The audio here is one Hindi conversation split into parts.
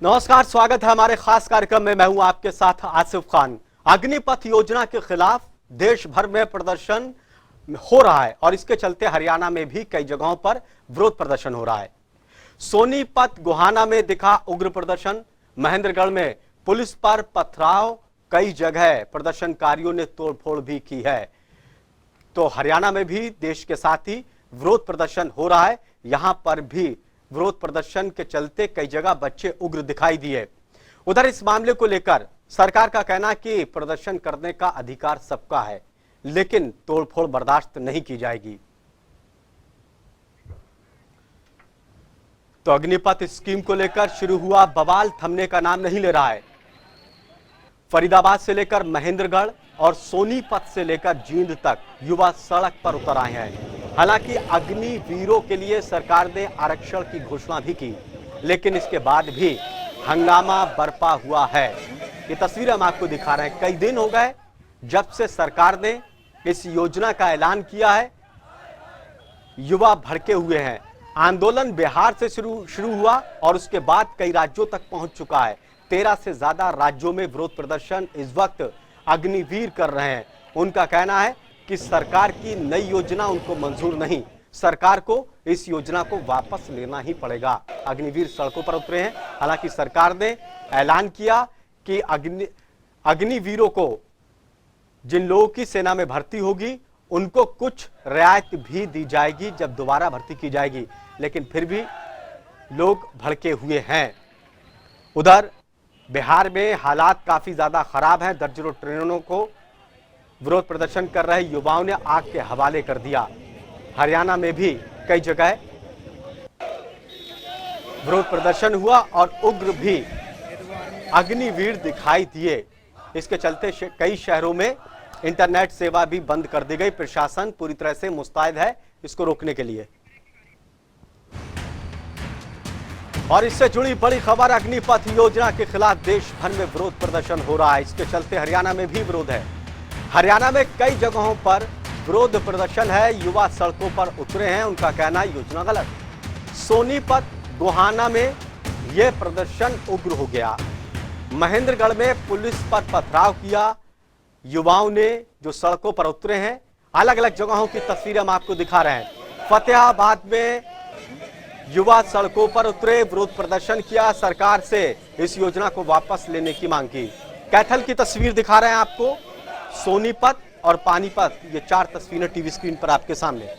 नमस्कार, स्वागत है हमारे खास कार्यक्रम में। मैं हूं आपके साथ आसिफ खान। अग्निपथ योजना के खिलाफ देश भर में प्रदर्शन हो रहा है और इसके चलते हरियाणा में भी कई जगहों पर विरोध प्रदर्शन हो रहा है। सोनीपत गोहाना में दिखा उग्र प्रदर्शन, महेंद्रगढ़ में पुलिस पर पथराव, कई जगह प्रदर्शनकारियों ने तोड़फोड़ भी की है। तो हरियाणा में भी देश के साथ ही विरोध प्रदर्शन हो रहा है। यहां पर भी विरोध प्रदर्शन के चलते कई जगह बच्चे उग्र दिखाई दिए। उधर इस मामले को लेकर सरकार का कहना है कि प्रदर्शन करने का अधिकार सबका है, लेकिन तोड़फोड़ बर्दाश्त नहीं की जाएगी। तो अग्निपथ स्कीम को लेकर शुरू हुआ बवाल थमने का नाम नहीं ले रहा है। फरीदाबाद से लेकर महेंद्रगढ़ और सोनीपत से लेकर जींद तक युवा सड़क पर उतर आए हैं। हालांकि अग्निवीरों के लिए सरकार ने आरक्षण की घोषणा भी की, लेकिन इसके बाद भी हंगामा बरपा हुआ है। ये तस्वीर हम आपको दिखा रहे हैं। कई दिन हो गए जब से सरकार ने इस योजना का ऐलान किया है। युवा भड़के हुए हैं। आंदोलन बिहार से शुरू हुआ और उसके बाद कई राज्यों तक पहुंच चुका है। 13 से ज्यादा राज्यों में विरोध प्रदर्शन इस वक्त अग्निवीर कर रहे हैं। उनका कहना है कि सरकार की नई योजना उनको मंजूर नहीं, सरकार को इस योजना को वापस लेना ही पड़ेगा। अग्निवीर सड़कों पर उतरे हैं। हालांकि सरकार ने ऐलान किया कि अग्निवीरों को, जिन लोगों की सेना में भर्ती होगी, उनको कुछ रियायत भी दी जाएगी जब दोबारा भर्ती की जाएगी, लेकिन फिर भी लोग भड़के हुए हैं। उधर बिहार में हालात काफी ज्यादा खराब हैं। दर्जनों ट्रेनों को विरोध प्रदर्शन कर रहे युवाओं ने आग के हवाले कर दिया। हरियाणा में भी कई जगह विरोध प्रदर्शन हुआ और उग्र भी अग्निवीर दिखाई दिए। इसके चलते कई शहरों में इंटरनेट सेवा भी बंद कर दी गई। प्रशासन पूरी तरह से मुस्तैद है इसको रोकने के लिए। और इससे जुड़ी बड़ी खबर, अग्निपथ योजना के खिलाफ देश भर में विरोध प्रदर्शन हो रहा है। इसके चलते हरियाणा में भी विरोध है। हरियाणा में कई जगहों पर विरोध प्रदर्शन है। युवा सड़कों पर उतरे हैं। उनका कहना है योजना गलत। सोनीपत गोहाना में यह प्रदर्शन उग्र हो गया। महेंद्रगढ़ में पुलिस पर पथराव किया युवाओं ने, जो सड़कों पर उतरे हैं। अलग अलग जगहों की तस्वीरें हम आपको दिखा रहे हैं। फतेहाबाद में युवा सड़कों पर उतरे, विरोध प्रदर्शन किया, सरकार से इस योजना को वापस लेने की मांग की। कैथल की तस्वीर दिखा रहे हैं आपको। सोनीपत और पानीपत, ये 4 तस्वीरें टीवी स्क्रीन पर आपके सामने।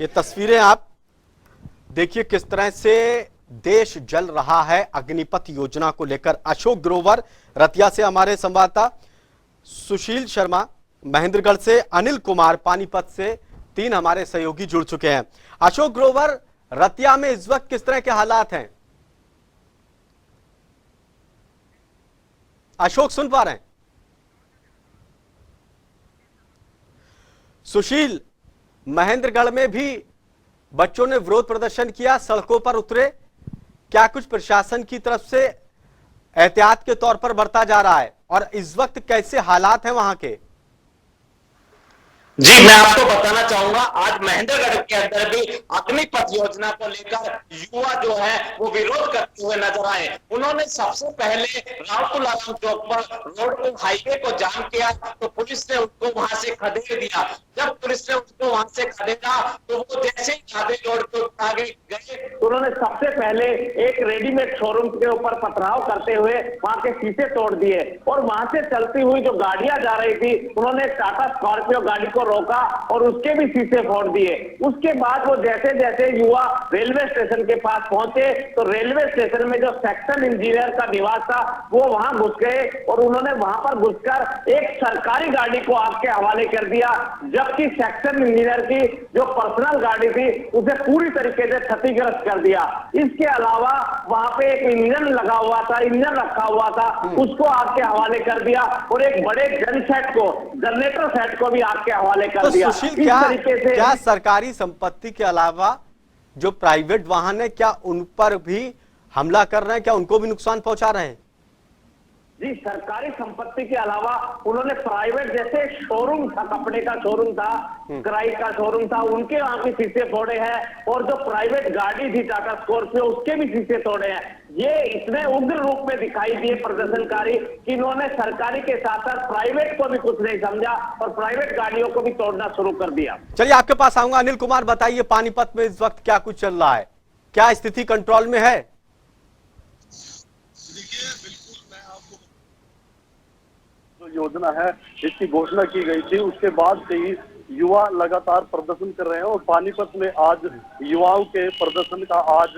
ये तस्वीरें आप देखिए किस तरह से देश जल रहा है अग्निपथ योजना को लेकर। अशोक ग्रोवर रतिया से हमारे संवाददाता, सुशील शर्मा महेंद्रगढ़ से, अनिल कुमार पानीपत से, 3 हमारे सहयोगी जुड़ चुके हैं। अशोक ग्रोवर, रतिया में इस वक्त किस तरह के हालात हैं? अशोक सुन पा रहे हैं? सुशील, महेंद्रगढ़ में भी बच्चों ने विरोध प्रदर्शन किया, सड़कों पर उतरे। क्या कुछ प्रशासन की तरफ से एहतियात के तौर पर बरता जा रहा है और इस वक्त कैसे हालात हैं वहां के? जी, मैं आपको बताना चाहूंगा, आज महेंद्रगढ़ के अंदर भी अग्निपथ योजना को लेकर युवा जो है वो विरोध करते हुए नजर आए। उन्होंने सबसे पहले रावतुल्लाह चौक पर रोड को, हाईवे को जाम किया, तो पुलिस ने उनको वहां से खदेड़ दिया। जब पुलिस ने उसको वहां से खदेड़ा तो वो जैसे ही आगे रोड को आगे गए, उन्होंने सबसे पहले एक रेडीमेड शोरूम के ऊपर पथराव करते हुए वहां के शीशे तोड़ दिए और वहां से चलती हुई जो गाड़ियां जा रही थी, उन्होंने टाटा स्कॉर्पियो गाड़ी को रोका और उसके भी शीशे फोड़ दिए। उसके बाद वो जैसे जैसे युवा रेलवे स्टेशन के पास पहुंचे तो रेलवे स्टेशन में जो सेक्शन इंजीनियर का निवास था वो वहां घुस गए और उन्होंने वहां पर घुसकर एक सरकारी गाड़ी को आग के हवाले कर दिया, जबकि सेक्शन इंजीनियर की जो पर्सनल गाड़ी थी उसे पूरी तरीके से क्षतिग्रस्त कर दिया। इसके अलावा वहां पे एक इंजन लगा हुआ था, इंजन रखा हुआ था, उसको आग के हवाले कर दिया और एक बड़े गन सेट को, जनरेटर सेट को भी आग के हवाले कर तो दिया। सुशील, इस क्या तरीके से क्या सरकारी संपत्ति के अलावा जो प्राइवेट वाहन है क्या उन पर भी हमला कर रहे हैं, क्या उनको भी नुकसान पहुंचा रहे हैं? जी, सरकारी संपत्ति के अलावा उन्होंने प्राइवेट, जैसे शोरूम था, कपड़े का शोरूम था, किराए का शोरूम था, उनके वहां के शीशे तोड़े हैं और जो प्राइवेट गाड़ी थी टाटा स्कॉर्पियो उसके भी शीशे तोड़े हैं। ये इतने उग्र रूप में दिखाई दिए प्रदर्शनकारी कि इन्होंने सरकारी के साथ साथ प्राइवेट को भी कुछ नहीं समझा और प्राइवेट गाड़ियों को भी तोड़ना शुरू कर दिया। चलिए आपके पास आऊंगा। अनिल कुमार, बताइए पानीपत में इस वक्त क्या कुछ चल रहा है, क्या स्थिति कंट्रोल में है? योजना है इसकी घोषणा की गई थी, उसके बाद से ही युवा लगातार प्रदर्शन कर रहे हैं और पानीपत में आज युवाओं के प्रदर्शन का आज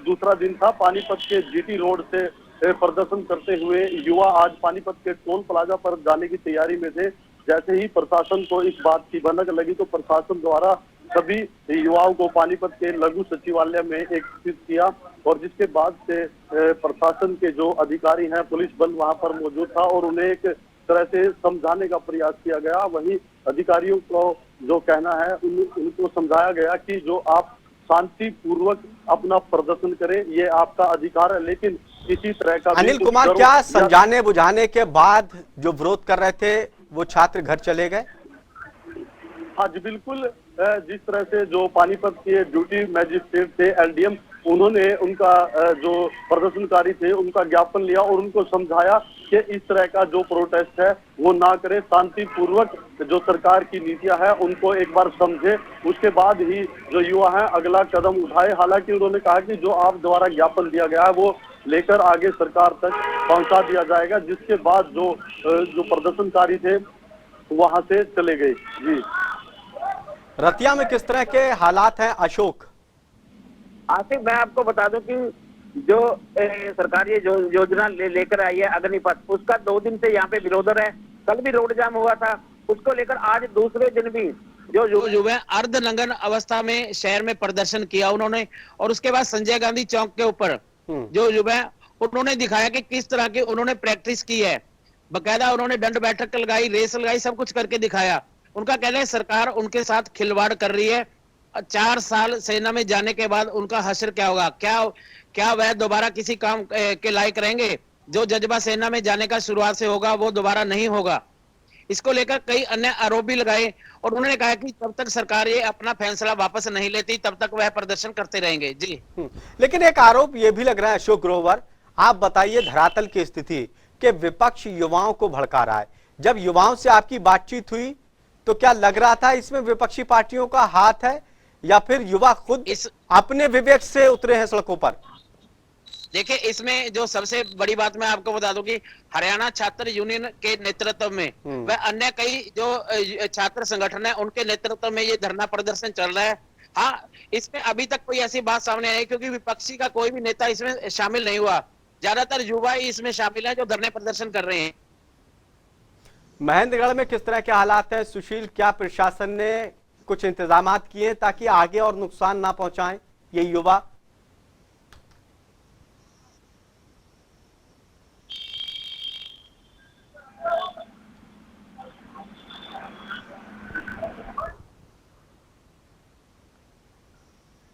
दूसरा दिन था। पानीपत के जीटी रोड से प्रदर्शन करते हुए युवा आज पानीपत के टोल प्लाजा पर जाने की तैयारी में थे। जैसे ही प्रशासन को इस बात की भनक लगी तो प्रशासन द्वारा सभी युवाओं को पानीपत के लघु सचिवालय में एकत्रित किया और जिसके बाद से प्रशासन के जो अधिकारी हैं, पुलिस बल वहां पर मौजूद था और उन्हें एक तरह से समझाने का प्रयास किया गया। वहीं अधिकारियों को जो कहना है उनको समझाया गया कि जो आप शांति पूर्वक अपना प्रदर्शन करें, ये आपका अधिकार है, लेकिन किसी तरह का अनिल कुमार, क्या समझाने बुझाने के बाद जो विरोध कर रहे थे वो छात्र घर चले गए? हाँ जी बिल्कुल, जिस तरह से जो पानीपत के ड्यूटी मैजिस्ट्रेट थे एलडीएम, उन्होंने उनका जो प्रदर्शनकारी थे उनका ज्ञापन लिया और उनको समझाया कि इस तरह का जो प्रोटेस्ट है वो ना करे, शांतिपूर्वक जो सरकार की नीतियां हैं उनको एक बार समझे, उसके बाद ही जो युवा हैं अगला कदम उठाए। हालांकि उन्होंने कहा कि जो आप द्वारा ज्ञापन दिया गया है वो लेकर आगे सरकार तक पहुंचा दिया जाएगा, जिसके बाद जो प्रदर्शनकारी थे वहां से चले गए। जी, रतिया में किस तरह के हालात हैं अशोक? आसिफ, मैं आपको बता दूं कि जो सरकार ये जो योजना लेकर आई है अग्निपथ, उसका 2 दिन से यहाँ पे विरोध है। कल भी रोड जाम हुआ था, उसको लेकर आज दूसरे दिन भी जो युवा अर्धनग्न अवस्था में शहर में प्रदर्शन किया उन्होंने और उसके बाद संजय गांधी चौक के ऊपर जो युवा उन्होंने दिखाया कि किस तरह की उन्होंने प्रैक्टिस की है। बकायदा उन्होंने दंड बैठक लगाई, रेस लगाई, सब कुछ करके दिखाया। उनका कहना है सरकार उनके साथ खिलवाड़ कर रही है। 4 साल सेना में जाने के बाद उनका हश्र क्या होगा? क्या वह दोबारा किसी काम के लायक रहेंगे? जो जज्बा सेना में जाने का शुरुआत से होगा वो दोबारा नहीं होगा। इसको लेकर कई अन्य आरोप भी लगाए और उन्होंने कहा कि जब तक सरकार ये अपना फैसला वापस नहीं लेती तब तक वह प्रदर्शन करते रहेंगे। जी, लेकिन एक आरोप ये भी लग रहा है अशोक ग्रोवर, आप बताइए धरातल की स्थिति कि विपक्ष युवाओं को भड़का रहा है। जब युवाओं से आपकी बातचीत हुई तो क्या लग रहा था इसमें विपक्षी पार्टियों का हाथ है या फिर युवा खुद अपने विवेक से उतरे हैं सड़कों पर? देखिए, इसमें जो सबसे बड़ी बात मैं आपको बता दूं कि हरियाणा छात्र यूनियन के नेतृत्व में वह अन्य कई जो छात्र संगठन है उनके नेतृत्व में ये धरना प्रदर्शन चल रहा है। हाँ, इसमें अभी तक कोई ऐसी बात सामने आई क्योंकि विपक्षी का कोई भी नेता इसमें शामिल नहीं हुआ। ज्यादातर युवा ही इसमें शामिल है जो धरने प्रदर्शन कर रहे हैं। महेंद्रगढ़ में किस तरह के हालात हैं सुशील? क्या प्रशासन ने कुछ इंतजाम किए ताकि आगे और नुकसान ना पहुंचाएं ये युवा?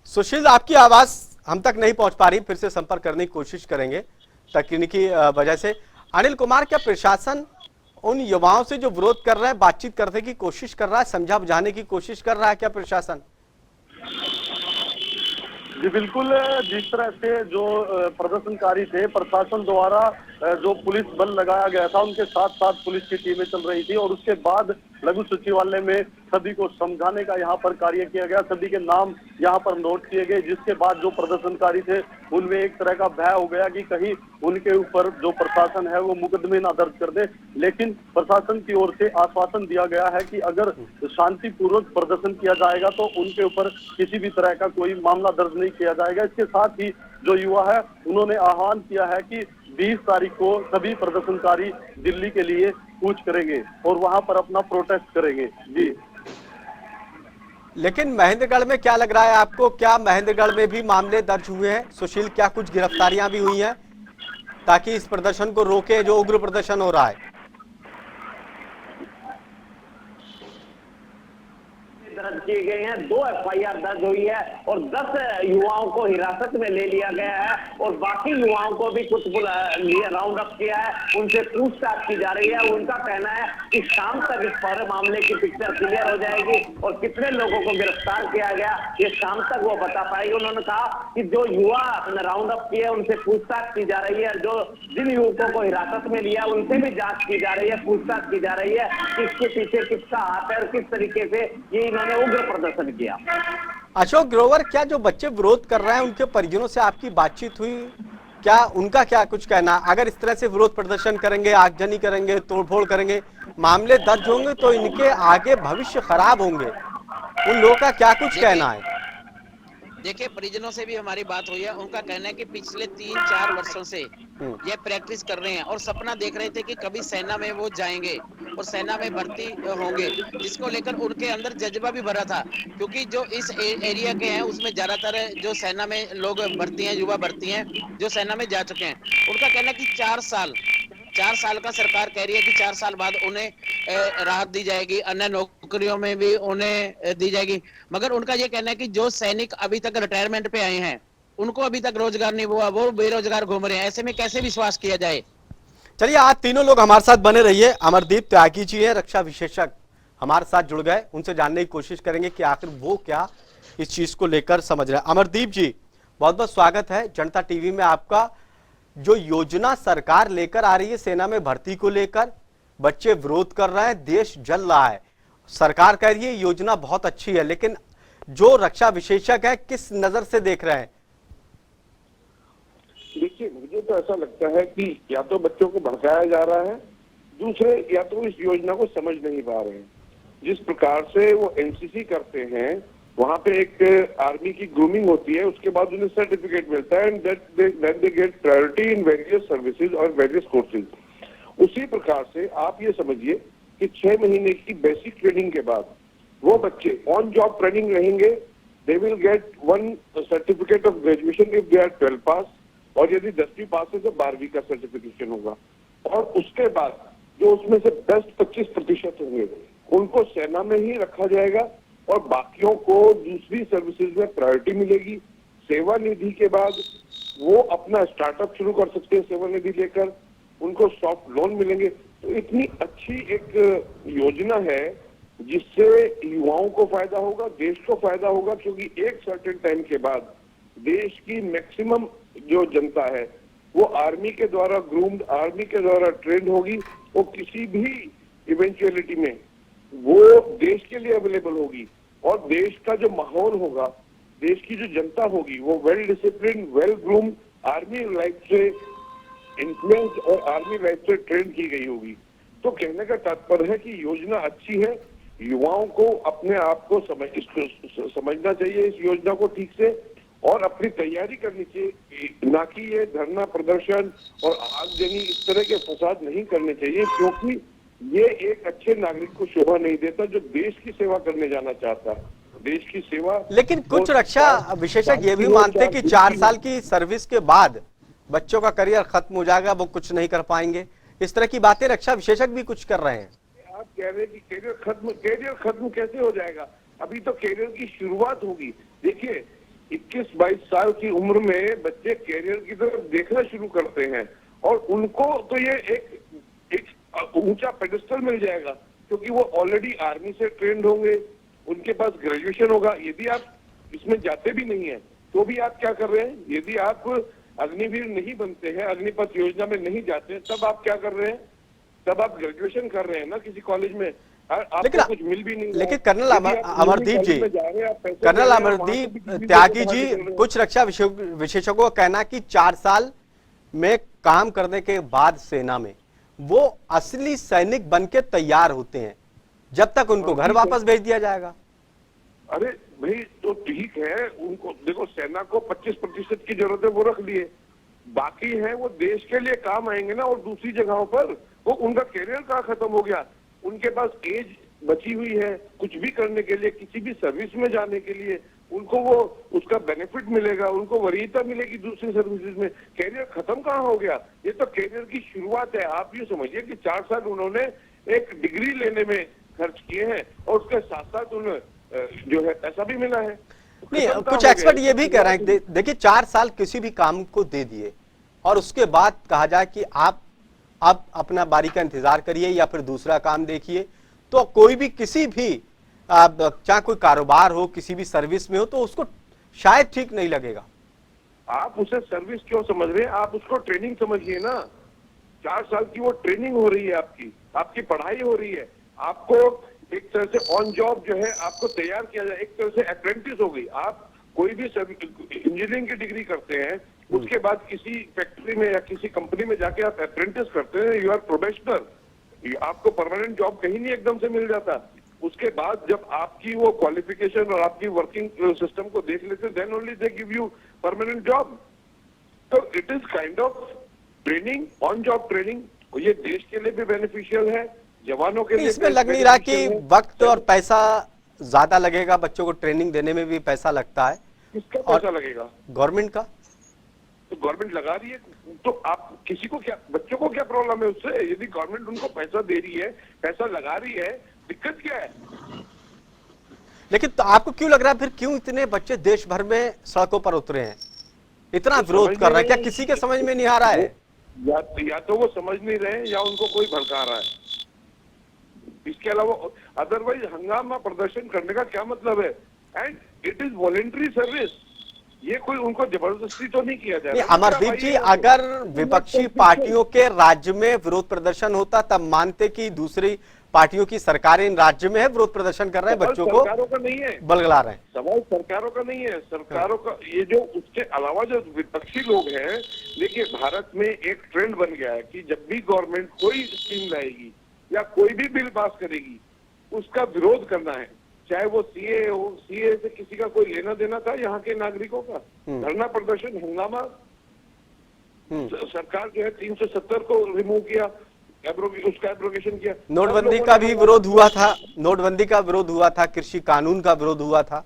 सुशील, आपकी आवाज हम तक नहीं पहुंच पा रही, फिर से संपर्क करने की कोशिश करेंगे तकनीकी वजह से। अनिल कुमार, क्या प्रशासन उन युवाओं से जो विरोध कर रहे हैं बातचीत करने की कोशिश कर रहा है, समझा बुझाने की कोशिश कर रहा है क्या प्रशासन? जी बिल्कुल, जिस तरह से जो प्रदर्शनकारी थे प्रशासन द्वारा जो पुलिस बल लगाया गया था उनके साथ साथ पुलिस की टीमें चल रही थी और उसके बाद लघु सचिवालय में सभी को समझाने का यहाँ पर कार्य किया गया, सभी के नाम यहाँ पर नोट किए गए, जिसके बाद जो प्रदर्शनकारी थे उनमें एक तरह का भय हो गया कि कहीं उनके ऊपर जो प्रशासन है वो मुकदमे ना दर्ज कर दे। लेकिन प्रशासन की ओर से आश्वासन दिया गया है कि अगर शांतिपूर्वक प्रदर्शन किया जाएगा तो उनके ऊपर किसी भी तरह का कोई मामला दर्ज नहीं किया जाएगा। इसके साथ ही जो युवा है उन्होंने आह्वान किया है कि 20 तारीख को सभी प्रदर्शनकारी दिल्ली के लिए कूच करेंगे और वहां पर अपना प्रोटेस्ट करेंगे। जी, लेकिन महेंद्रगढ़ में क्या लग रहा है आपको, क्या महेंद्रगढ़ में भी मामले दर्ज हुए हैं? सुशील, क्या कुछ गिरफ्तारियां भी हुई हैं ताकि इस प्रदर्शन को रोके जो उग्र प्रदर्शन हो रहा है? दर्ज किए गए हैं, 2 FIR दर्ज हुई है और 10 युवाओं को हिरासत में ले लिया गया है और बाकी युवाओं को भी कुछ राउंड अप किया है, उनसे पूछताछ की जा रही है। उनका कहना है कि शाम तक इस पूरे मामले की पिक्चर क्लियर हो जाएगी और कितने लोगों को गिरफ्तार किया गया ये शाम तक वो बता पाएगी। उन्होंने कहा कि जो युवा राउंड अप किए उनसे पूछताछ की जा रही है, जो जिन युवकों को हिरासत में लिया उनसे भी जांच की जा रही है, पूछताछ की जा रही है कि इसके पीछे किसका हाथ है और किस तरीके से ये इन्होंने उग्र प्रदर्शन किया। अशोक ग्रोवर, क्या जो बच्चे विरोध कर रहे हैं उनके परिजनों से आपकी बातचीत हुई? क्या उनका क्या कुछ कहना? अगर इस तरह से विरोध प्रदर्शन करेंगे, आगजनी करेंगे, तोड़फोड़ करेंगे, मामले दर्ज होंगे तो इनके आगे भविष्य खराब होंगे, उन लोगों का क्या कुछ कहना है? देखिए, परिजनों से भी हमारी बात हुई है। उनका कहना है कि पिछले 3-4 वर्षों से ये प्रैक्टिस कर रहे हैं और सपना देख रहे थे कि कभी सेना में वो जाएंगे और सेना में भर्ती होंगे, जिसको लेकर उनके अंदर जज्बा भी भरा था। क्योंकि जो इस एरिया के हैं उसमें ज्यादातर जो सेना में लोग भर्ती हैं, युवा भर्ती हैं जो सेना में जा चुके हैं। उनका कहना है कि 4 साल का सरकार कह रही है कि 4 साल बाद उन्हें राहत दी जाएगी, अन्य नौकरियों में भी उन्हें दी जाएगी। मगर उनका यह कहना है कि जो सैनिक अभी तक रिटायरमेंट पे आए हैं उनको अभी तक रोजगार नहीं हुआ, वो बेरोजगार घूम रहे हैं। ऐसे में कैसे विश्वास किया जाए? चलिए, आज तीनों लोग हमारे साथ बने रहिए। अमरदीप त्यागी जी हैं, रक्षा विशेषज्ञ, हमारे साथ जुड़ गए। उनसे जानने की कोशिश करेंगे कि आखिर वो क्या इस चीज को लेकर समझ रहे हैं। अमरदीप जी, बहुत बहुत स्वागत है जनता टीवी में आपका। जो योजना सरकार लेकर आ रही है सेना में भर्ती को लेकर, बच्चे विरोध कर रहे हैं, देश जल रहा है, सरकार कह रही है योजना बहुत अच्छी है, लेकिन जो रक्षा विशेषज्ञ है किस नजर से देख रहे हैं? देखिए, मुझे तो ऐसा लगता है कि या तो बच्चों को भड़काया जा रहा है, दूसरे या तो इस योजना को समझ नहीं पा रहे हैं। जिस प्रकार से वो एनसीसी करते हैं, वहां पे एक आर्मी की ग्रूमिंग होती है, उसके बाद उन्हें सर्टिफिकेट मिलता है and then they get priority in various services और वेरियस कोर्सेज। उसी प्रकार से आप ये समझिए कि 6 महीने की बेसिक ट्रेनिंग के बाद वो बच्चे ऑन जॉब ट्रेनिंग रहेंगे। They will get 1 certificate of graduation if they are 12 pass, और यदि 10वीं पास है तो 12वीं का सर्टिफिकेशन होगा। और उसके बाद जो उसमें से बेस्ट 25% होंगे उनको सेना में ही रखा जाएगा और बाकियों को दूसरी सर्विसेज में प्रायोरिटी मिलेगी। सेवा निधि के बाद वो अपना स्टार्टअप शुरू कर सकते हैं, सेवा निधि लेकर उनको सॉफ्ट लोन मिलेंगे। तो इतनी अच्छी एक योजना है जिससे युवाओं को फायदा होगा, देश को फायदा होगा, क्योंकि एक सर्टेन टाइम के बाद देश की मैक्सिमम जो जनता है वो आर्मी के द्वारा ग्रूम्ड, आर्मी के द्वारा ट्रेंड होगी। वो किसी भी इवेंचुअलिटी में वो देश के लिए अवेलेबल होगी और देश का जो माहौल होगा, देश की जो जनता होगी वो well discipline, well groom, army life से इन्फ्लुएंस और आर्मी लाइफ से ट्रेन की गई होगी। तो कहने का तात्पर्य है कि योजना अच्छी है। युवाओं को अपने आप को समझना चाहिए इस योजना को ठीक से और अपनी तैयारी करनी चाहिए, ना कि ये धरना प्रदर्शन और आगजनी इस तरह के फसाद नहीं करने चाहिए, क्योंकि ये एक अच्छे नागरिक को शोभा नहीं देता जो देश की सेवा करने जाना चाहता है। देश की सेवा। लेकिन कुछ रक्षा विशेषज्ञ ये भी मानते हैं कि 4 साल की सर्विस के बाद बच्चों का करियर खत्म हो जाएगा, वो कुछ नहीं कर पाएंगे। इस तरह की बातें रक्षा विशेषज्ञ भी कुछ कर रहे हैं। आप कह रहे हैं कि करियर खत्म कैसे हो जाएगा? अभी तो करियर की शुरुआत होगी। देखिए, 21-22 साल की उम्र में बच्चे करियर की तरफ देखना शुरू करते हैं और उनको तो ये एक ऊंचा पेडिस्टल मिल जाएगा, क्योंकि वो ऑलरेडी आर्मी से ट्रेंड होंगे, उनके पास ग्रेजुएशन होगा। यदि आप इसमें जाते भी नहीं है तो भी आप क्या कर रहे हैं? यदि आप अग्निवीर नहीं बनते हैं, अग्निपथ योजना में नहीं जाते हैं, तब आप क्या कर रहे हैं? तब आप ग्रेजुएशन कर रहे हैं ना किसी कॉलेज में, लेकिन कुछ मिल भी नहीं। लेकिन कर्नल अमरदीप जी, कर्नल अमरदीप त्यागी जी, कुछ रक्षा विशेषज्ञों का कहना कि 4 साल में काम करने के बाद सेना में वो असली सैनिक बनके तैयार होते हैं, जब तक उनको घर वापस भेज दिया जाएगा। अरे भाई तो ठीक है, उनको देखो, सेना को 25% की जरूरत है, वो रख लिए, बाकी है वो देश के लिए काम आएंगे ना। और दूसरी जगहों पर वो उनका कैरियर कहाँ खत्म हो गया, उनके पास एज बची हुई है कुछ भी करने के लिए, किसी भी सर्विस में जाने के लिए उनको वो उसका बेनिफिट मिलेगा, उनको वरीयता मिलेगी दूसरी सर्विसेज में। कैरियर खत्म कहाँ हो गया, ये तो कैरियर की शुरुआत है। आप ये समझिए कि 4 साल उन्होंने एक डिग्री लेने में खर्च किए हैं और उसके साथ साथ उन्हें जो है पैसा भी मिला है। नहीं, कुछ एक्सपर्ट ये भी कह रहे हैं, देखिए 4 साल किसी भी काम को दे दिए और उसके बाद कहा जाए कि आप अब अपना बारी का इंतजार करिए या फिर दूसरा काम देखिए, तो कोई भी किसी भी चाहे कोई कारोबार हो, किसी भी सर्विस में हो, तो उसको शायद ठीक नहीं लगेगा। आप उसे सर्विस क्यों समझ रहे हैं, आप उसको ट्रेनिंग समझिए ना। 4 साल की वो ट्रेनिंग हो रही है, आपकी पढ़ाई हो रही है, आपको एक तरह से ऑन जॉब जो है आपको तैयार किया जाए, एक तरह से अप्रेंटिस हो गई। आप कोई भी इंजीनियरिंग की डिग्री करते हैं, उसके बाद किसी फैक्ट्री में या किसी कंपनी में जाके आप अप्रेंटिस करते हैं, यू आर प्रोबेशनर, आपको परमानेंट जॉब कहीं नहीं एकदम से मिल जाता। उसके बाद जब आपकी वो क्वालिफिकेशन और आपकी वर्किंग सिस्टम को देख लेते, then only they give you permanent job. तो it is kind of training, on job training. ये देश के लिए भी बेनिफिशियल है, जवानों के लिए। इसमें लग नहीं रहा कि वक्त और पैसा ज्यादा लगेगा, बच्चों को ट्रेनिंग देने में भी पैसा लगता है। किसका पैसा लगेगा? गवर्नमेंट का। तो गवर्नमेंट लगा रही है, तो आप किसी को क्या, बच्चों को क्या प्रॉब्लम है उससे? यदि गवर्नमेंट उनको पैसा दे रही है, पैसा लगा रही है, दिक्कत क्या है? लेकिन तो आपको क्यों लग रहा है फिर क्यों इतने बच्चे देश भर में सड़कों पर उतरे हैं, इतना विरोध कर रहे हैं? क्या किसी के समझ में नहीं आ रहा है? या तो वो समझ नहीं रहे या उनको कोई भड़का रहा है। इसके अलावा अदरवाइज हंगामा प्रदर्शन करने का क्या मतलब है? And it is voluntary service, ये कोई उनको जबरदस्ती तो नहीं किया जा रहा। अमरदीप जी, अगर विपक्षी पार्टियों के राज्य में विरोध प्रदर्शन होता तब मानते कि दूसरी पार्टियों की सरकारें इन राज्य में है, विरोध प्रदर्शन कर रहे हैं, बच्चों को सरकारों का नहीं है, बलगला रहे हैं। सवाल सरकारों का नहीं है, सरकारों का ये जो उसके अलावा जो विपक्षी लोग हैं। देखिए, भारत में एक ट्रेंड बन गया है कि जब भी गवर्नमेंट कोई स्कीम लाएगी या कोई भी बिल पास करेगी, उसका विरोध करना है, चाहे वो सीए हो। सीए से किसी का कोई लेना देना था यहाँ के नागरिकों का? धरना प्रदर्शन, हंगामा। सरकार जो है 370 को रिमूव किया, उसका एब्रोगेशन किया। नोटबंदी का भी विरोध हुआ था, नोटबंदी का विरोध हुआ था, कृषि कानून का विरोध हुआ था।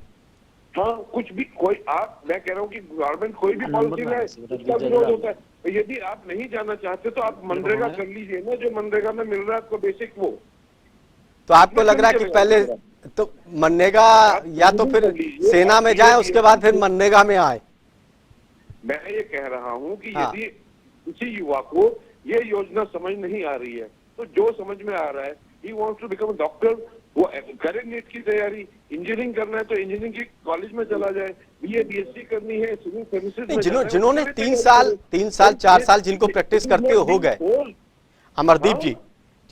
हाँ, कुछ भी कोई, मैं कह रहा हूँ कि गवर्नमेंट कोई भी पॉलिसी लाए उसका विरोध होता है। तो यदि आप नहीं जाना चाहते तो आप मनरेगा कर लीजिए ना, जो मनरेगा में मिल रहा है आपको बेसिक वो। तो आपको लग रहा है कि पहले तो मनरेगा या तो फिर सेना में जाए, उसके बाद फिर मनरेगा में आए? मैं ये कह रहा हूँ कि यदि किसी युवा को ये योजना समझ नहीं आ रही है, तो जो समझ में आ रहा है, he wants to become doctor, वो करे नीट की तैयारी। इंजीनियरिंग करना है तो इंजीनियरिंग की कॉलेज में चला जाए, बीए बीएससी करनी है, सिविल सर्विसेज। जिन्होंने 3 साल 4 साल जिनको प्रैक्टिस करते हो गए, अमरदीप जी,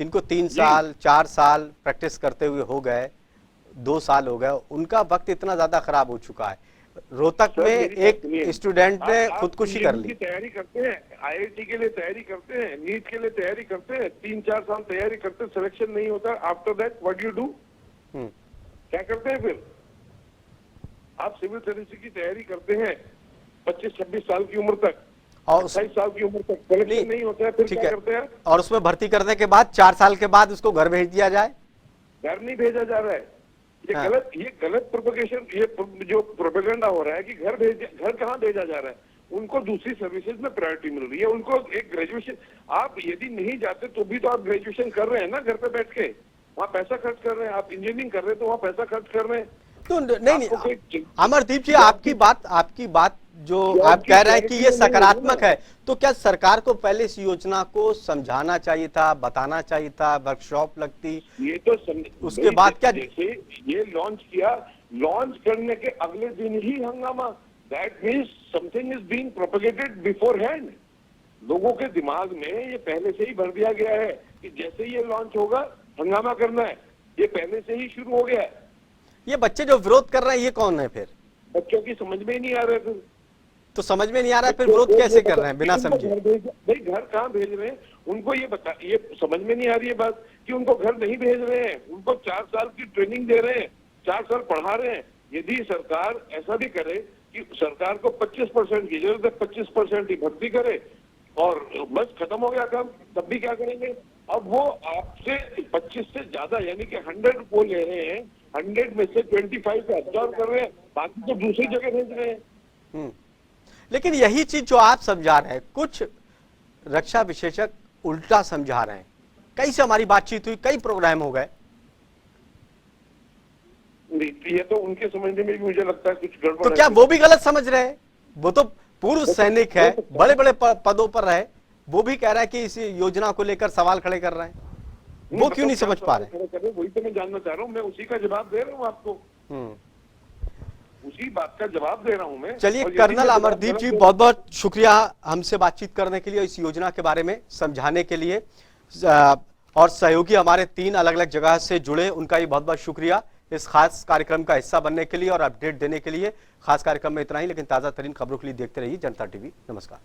जिनको 3 साल 4 साल प्रैक्टिस करते हुए हो गए, 2 साल हो गए, उनका वक्त इतना ज्यादा खराब हो चुका है। रोहतक में एक स्टूडेंट ने खुदकुशी कर ली। तैयारी करते हैं, आईआईटी के लिए तैयारी करते हैं, नीट के लिए तैयारी करते हैं, 3-4 साल तैयारी करते हैं, सिलेक्शन नहीं होता। After that what you do? क्या करते हैं फिर? आप सिविल सर्विस की तैयारी करते हैं 25-26 साल की उम्र तक, और 28 साल की उम्र तक सिलेक्शन नहीं होता है, फिर क्या करते हैं? और उसमें भर्ती करने के बाद 4 साल के बाद उसको घर भेज दिया जाए। घर नहीं भेजा जा रहा है, ये गलत प्रोपेगेशन, ये जो प्रोपेगेंडा हो रहा है कि घर कहाँ भेजा जा रहा है? उनको दूसरी सर्विसेज में प्रायोरिटी मिल रही है। उनको एक ग्रेजुएशन, आप यदि नहीं जाते तो भी तो आप ग्रेजुएशन कर रहे हैं ना, घर पे बैठ के, वहाँ पैसा खर्च कर रहे हैं। आप इंजीनियरिंग कर रहे हैं तो वहाँ पैसा खर्च कर रहे हैं। तो नहीं अमरदीप जी, आपकी बात जो आप कह रहे हैं कि ये सकारात्मक है, तो क्या सरकार को पहले इस योजना को समझाना चाहिए था, बताना चाहिए था, वर्कशॉप लगती? ये तो उसके बाद क्या, जैसे ये लॉन्च किया, लॉन्च करने के अगले दिन ही हंगामा, that means something is being propagated before hand. लोगों के दिमाग में ये पहले से ही भर दिया गया है कि जैसे ही ये लॉन्च होगा हंगामा करना है। ये पहले से ही शुरू हो गया है। ये बच्चे जो विरोध कर रहे हैं ये कौन है फिर? बच्चों की समझ में ही नहीं आ रहे फिर। तो समझ में नहीं आ रहा है फिर विरोध कैसे कर रहे हैं बिना समझे? भाई घर कहाँ भेज रहे हैं उनको, ये समझ में नहीं आ रही है बात कि उनको घर नहीं भेज रहे हैं, उनको 4 साल की ट्रेनिंग दे रहे हैं, 4 साल पढ़ा रहे हैं। यदि सरकार ऐसा भी करे कि सरकार को 25% की जरूरत है, 25% ही भर्ती करे और बस खत्म हो गया काम, तब भी क्या करेंगे? अब वो आपसे 25 से ज्यादा यानी कि 100 को ले रहे हैं, 100 में से 25 का अब्जॉर्व कर रहे हैं, बाकी तो दूसरी जगह भेज रहे हैं। लेकिन यही चीज जो आप समझा रहे हैं, कुछ रक्षा विशेषज्ञ उल्टा समझा रहे हैं। कई से हमारी बातचीत हुई, कई प्रोग्राम हो गए। नहीं, ये तो उनके समझने में भी मुझे लगता है कुछ गड़बड़ तो क्या वो भी गलत समझ रहे हैं? वो तो पूर्व सैनिक है, बड़े बड़े पदों पर रहे, वो भी कह रहा है कि इस योजना को लेकर सवाल खड़े कर रहे हैं। वो क्यों नहीं समझ पा रहे? वही तो मैं जानना चाह रहा हूँ, मैं उसी का जवाब दे रहा हूँ आपको, उसी बात का जवाब दे रहा हूँ मैं। चलिए कर्नल अमरदीप जी, बहुत बहुत शुक्रिया हमसे बातचीत करने के लिए, इस योजना के बारे में समझाने के लिए, और सहयोगी हमारे 3 अलग अलग जगह से जुड़े, उनका भी बहुत बहुत शुक्रिया इस खास कार्यक्रम का हिस्सा बनने के लिए और अपडेट देने के लिए। खास कार्यक्रम में इतना ही, लेकिन ताजा तरीन खबरों के लिए देखते रहिए जनता टीवी। नमस्कार।